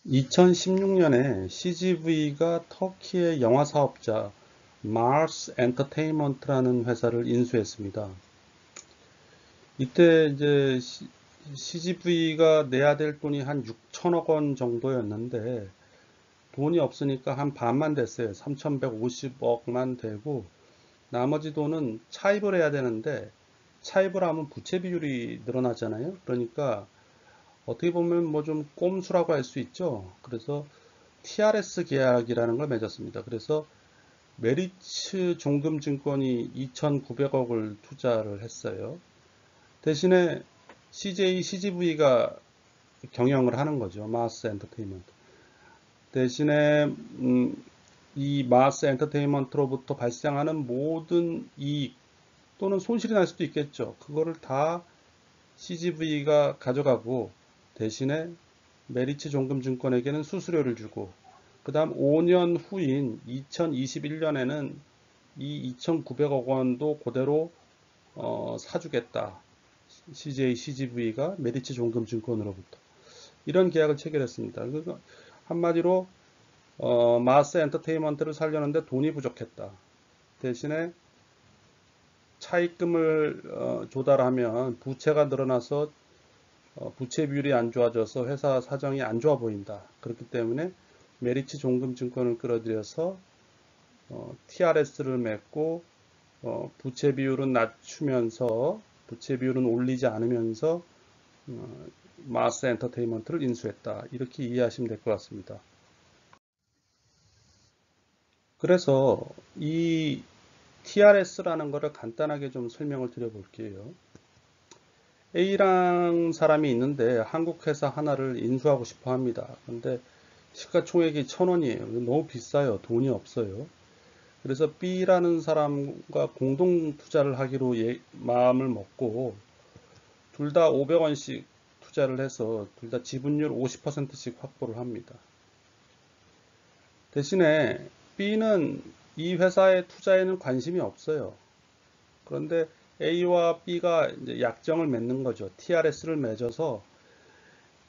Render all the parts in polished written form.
2016년에 CGV가 터키의 영화 사업자 Mars Entertainment라는 회사를 인수했습니다. 이때 이제 CGV가 내야 될 돈이 한 6천억 원 정도였는데 돈이 없으니까 한 반만 됐어요. 3,150억만 되고 나머지 돈은 차입을 해야 되는데 차입을 하면 부채 비율이 늘어나잖아요. 그러니까 어떻게 보면 뭐 좀 꼼수라고 할 수 있죠. 그래서 TRS 계약이라는 걸 맺었습니다. 그래서 메리츠 종금증권이 2,900억을 투자를 했어요. 대신에 CGV가 경영을 하는 거죠. 마스 엔터테인먼트. 대신에 이 마스 엔터테인먼트로부터 발생하는 모든 이익 또는 손실이 날 수도 있겠죠. 그거를 다 CGV가 가져가고 대신에 메리츠 종금증권에게는 수수료를 주고 그 다음 5년 후인 2021년에는 이 2,900억 원도 그대로 사주겠다. CGV가 메리츠 종금증권으로부터 이런 계약을 체결했습니다. 그러니까 한마디로 마스 엔터테인먼트를 살려는데 돈이 부족했다. 대신에 차입금을 조달하면 부채가 늘어나서 부채 비율이 안 좋아져서 회사 사정이 안 좋아 보인다. 그렇기 때문에 메리츠 종금증권을 끌어들여서 TRS를 맺고 부채 비율은 낮추면서 부채 비율은 올리지 않으면서 마스 엔터테인먼트를 인수했다. 이렇게 이해하시면 될 것 같습니다. 그래서 이 TRS라는 것을 간단하게 좀 설명을 드려볼게요. A랑 사람이 있는데 한국 회사 하나를 인수하고 싶어 합니다. 근데 시가총액이 1,000원이에요. 너무 비싸요. 돈이 없어요. 그래서 B라는 사람과 공동 투자를 하기로 마음을 먹고 둘 다 500원씩 투자를 해서 둘 다 지분율 50%씩 확보를 합니다. 대신에 B는 이 회사의 투자에는 관심이 없어요. 그런데 A와 B가 이제 약정을 맺는 거죠. TRS를 맺어서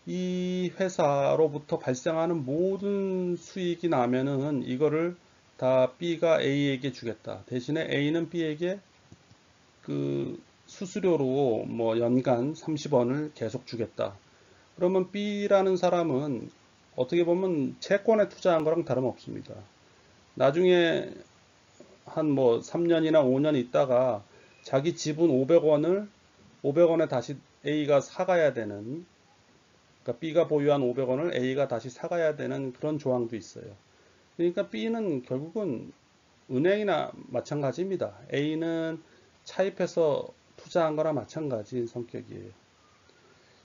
이 회사로부터 발생하는 모든 수익이 나면은 이거를 다 B가 A에게 주겠다. 대신에 A는 B에게 그 수수료로 뭐 연간 30원을 계속 주겠다. 그러면 B라는 사람은 어떻게 보면 채권에 투자한 거랑 다름없습니다. 나중에 한 뭐 3년이나 5년 있다가 자기 지분 500원에 다시 A가 사가야 되는, 그러니까 B가 보유한 500원을 A가 다시 사가야 되는 그런 조항도 있어요. 그러니까 B는 결국은 은행이나 마찬가지입니다. A는 차입해서 투자한 거나 마찬가지인 성격이에요.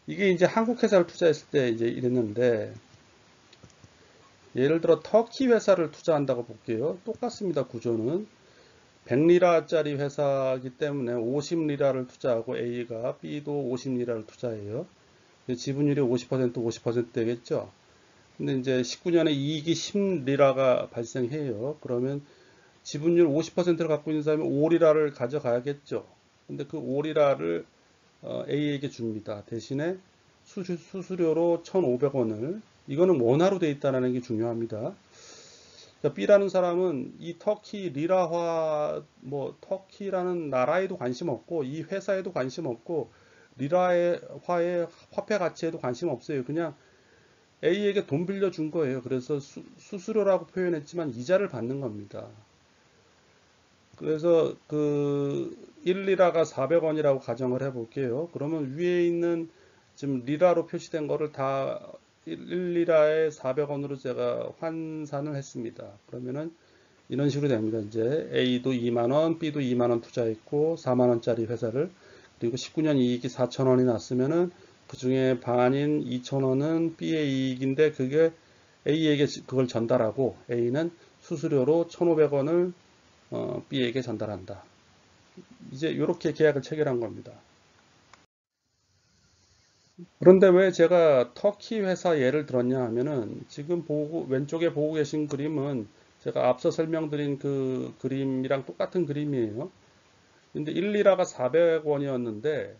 이게 이제 한국 회사를 투자했을 때 이제 이랬는데, 예를 들어 터키 회사를 투자한다고 볼게요. 똑같습니다. 구조는 100리라짜리 회사이기 때문에 50리라를 투자하고 A가 B도 50리라를 투자해요. 지분율이 50% 50% 되겠죠. 근데 이제 19년에 이익이 10리라가 발생해요. 그러면 지분율 50%를 갖고 있는 사람이 5리라를 가져가야겠죠. 근데 그 5리라를 A에게 줍니다. 대신에 수수료로 1,500원을, 이거는 원화로 돼 있다는 게 중요합니다. B라는 사람은 이 터키 리라화, 뭐 터키라는 나라에도 관심 없고 이 회사에도 관심 없고 리라의 화의 화폐 가치에도 관심 없어요. 그냥 A에게 돈 빌려준 거예요. 그래서 수수료라고 표현했지만 이자를 받는 겁니다. 그래서 그 1리라가 400원이라고 가정을 해볼게요. 그러면 위에 있는 지금 리라로 표시된 거를 다 1리라에 400원으로 제가 환산을 했습니다. 그러면은 이런 식으로 됩니다. 이제 A도 2만원, B도 2만원 투자했고 4만원짜리 회사를, 그리고 19년 이익이 4천원이 났으면은 그 중에 반인 2천원은 B의 이익인데 그게 A에게 그걸 전달하고 A는 수수료로 1,500원을 B에게 전달한다. 이제 이렇게 계약을 체결한 겁니다. 그런데 왜 제가 터키 회사 예를 들었냐 하면은 지금 왼쪽에 보고 계신 그림은 제가 앞서 설명드린 그 그림이랑 똑같은 그림이에요. 근데 1리라가 400원이었는데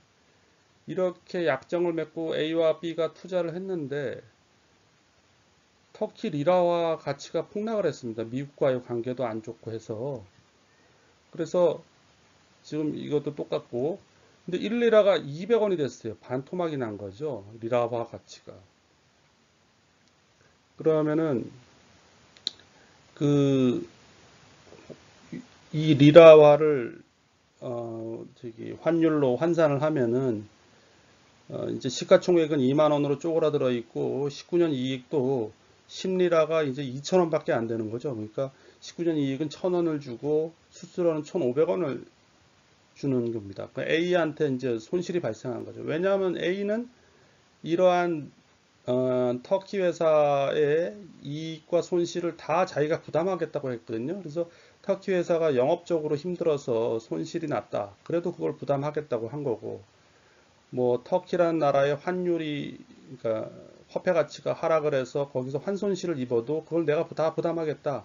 이렇게 약정을 맺고 A와 B가 투자를 했는데 터키 리라화 가치가 폭락을 했습니다. 미국과의 관계도 안 좋고 해서. 그래서 지금 이것도 똑같고, 근데 1리라가 200원이 됐어요. 반토막이 난 거죠. 리라화 가치가. 그러면은 그 이 리라화를 환율로 환산을 하면은 이제 시가총액은 2만 원으로 쪼그라들어 있고 19년 이익도 10리라가 이제 2,000원밖에 안 되는 거죠. 그러니까 19년 이익은 1,000원을 주고 수수료는 1,500원을 주는 겁니다. 그러니까 A한테 이제 손실이 발생한 거죠. 왜냐하면 A는 이러한 터키 회사의 이익과 손실을 다 자기가 부담하겠다고 했거든요. 그래서 터키 회사가 영업적으로 힘들어서 손실이 났다. 그래도 그걸 부담하겠다고 한 거고, 뭐 터키라는 나라의 환율이, 그러니까 화폐 가치가 하락을 해서 거기서 환손실을 입어도 그걸 내가 다 부담하겠다.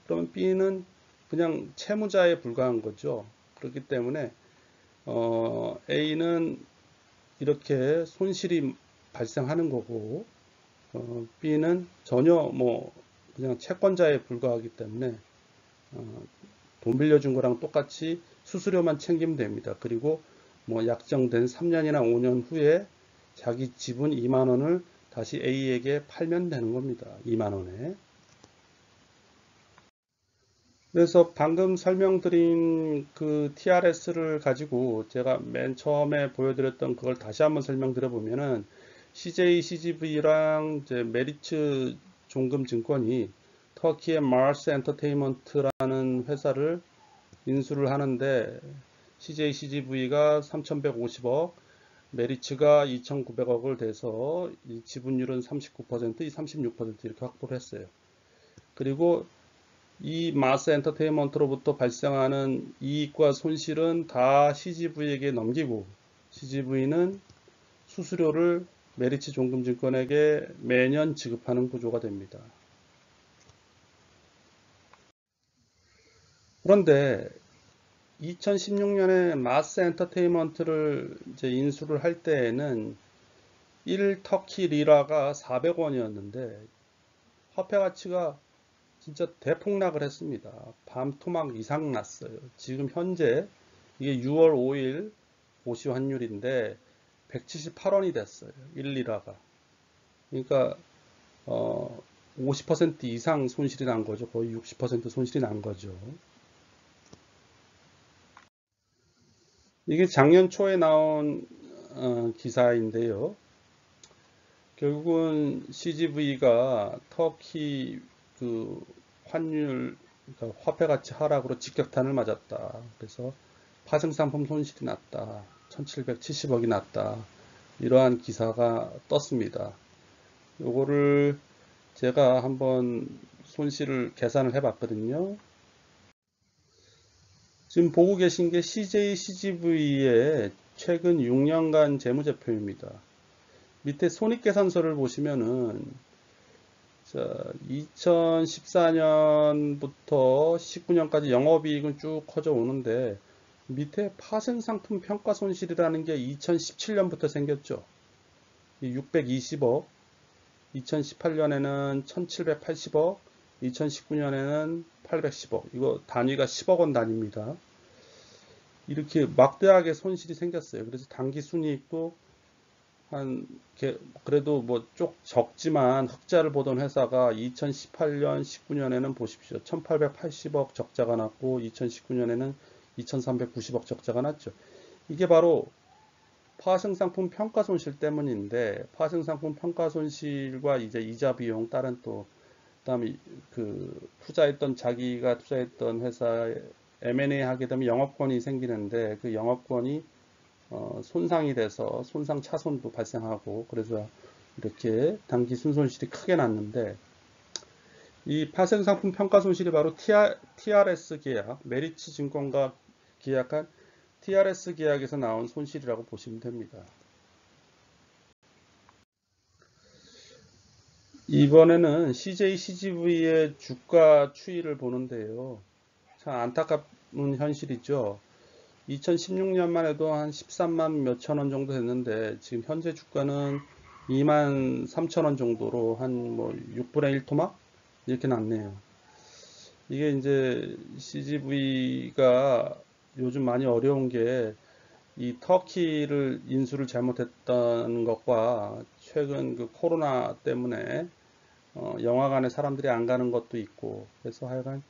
그러면 B는 그냥 채무자에 불과한 거죠. 그렇기 때문에 A는 이렇게 손실이 발생하는 거고, B는 전혀 뭐 그냥 채권자에 불과하기 때문에 돈 빌려준 거랑 똑같이 수수료만 챙기면 됩니다. 그리고 뭐 약정된 3년이나 5년 후에 자기 지분 2만 원을 다시 A에게 팔면 되는 겁니다. 2만 원에. 그래서 방금 설명드린 그 TRS를 가지고 제가 맨 처음에 보여드렸던 그걸 다시 한번 설명드려 보면은 CJ, CGV랑 이제 메리츠 종금증권이 터키의 마르스 엔터테인먼트라는 회사를 인수를 하는데 CJ, CGV가 3,150억, 메리츠가 2,900억을 돼서 이 지분율은 39%, 이 36% 이렇게 확보를 했어요. 그리고 이 마스 엔터테인먼트로부터 발생하는 이익과 손실은 다 CGV에게 넘기고 CGV는 수수료를 메리츠 종금증권에게 매년 지급하는 구조가 됩니다. 그런데 2016년에 마스 엔터테인먼트를 이제 인수를 할 때에는 1터키 리라가 400원이었는데 화폐 가치가 진짜 대폭락을 했습니다. 밤토막 이상 났어요. 지금 현재 이게 6월 5일 고시 환율인데 178원이 됐어요. 1리라가. 그러니까 50% 이상 손실이 난 거죠. 거의 60% 손실이 난 거죠. 이게 작년 초에 나온 기사인데요. 결국은 CGV가 터키 그 환율, 그러니까 화폐 가치 하락으로 직격탄을 맞았다. 그래서 파생상품 손실이 났다. 1770억이 났다. 이러한 기사가 떴습니다. 요거를 제가 한번 손실을 계산을 해봤거든요. 지금 보고 계신 게 CJ CGV의 최근 6년간 재무제표입니다. 밑에 손익계산서를 보시면은 2014년부터 19년까지 영업이익은 쭉 커져 오는데 밑에 파생상품 평가손실이라는 게 2017년부터 생겼죠. 620억, 2018년에는 1780억, 2019년에는 810억. 이거 단위가 10억 원 단위입니다. 이렇게 막대하게 손실이 생겼어요. 그래서 당기순이익도 그래도 뭐 쪽 적지만 흑자를 보던 회사가 2018년, 19년에는 보십시오. 1880억 적자가 났고 2019년에는 2390억 적자가 났죠. 이게 바로 파생상품 평가 손실 때문인데 파생상품 평가 손실과 이제 이자 비용 다른 또 그다음에 그 자기가 투자했던 회사에 M&A 하게 되면 영업권이 생기는데 그 영업권이 손상이 돼서 손상 차손도 발생하고 그래서 이렇게 단기 순손실이 크게 났는데 이 파생상품 평가 손실이 바로 TRS 계약, 메리츠 증권과 계약한 TRS 계약에서 나온 손실이라고 보시면 됩니다. 이번에는 CJ CGV의 주가 추이를 보는데요. 참 안타까운 현실이죠. 2016년만 해도 한 13만 몇천 원 정도 됐는데 지금 현재 주가는 23,000원 정도로 한 뭐 6분의 1 토막 이렇게 났네요. 이게 이제 CGV가 요즘 많이 어려운 게 이 터키를 인수를 잘못했다는 것과 최근 그 코로나 때문에 영화관에 사람들이 안 가는 것도 있고 그래서 하여간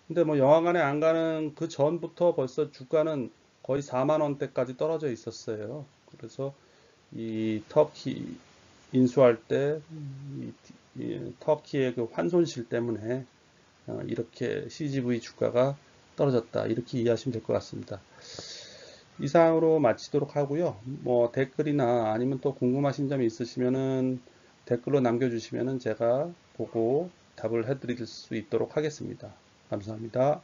근데 뭐 영화관에 안 가는 그 전부터 벌써 주가는 거의 4만 원대까지 떨어져 있었어요. 그래서 이 터키 인수할 때 이 터키의 그 환손실 때문에 이렇게 CGV 주가가 떨어졌다. 이렇게 이해하시면 될 것 같습니다. 이상으로 마치도록 하고요. 뭐 댓글이나 아니면 또 궁금하신 점이 있으시면은 댓글로 남겨주시면은 제가 보고 답을 해드릴 수 있도록 하겠습니다. 감사합니다.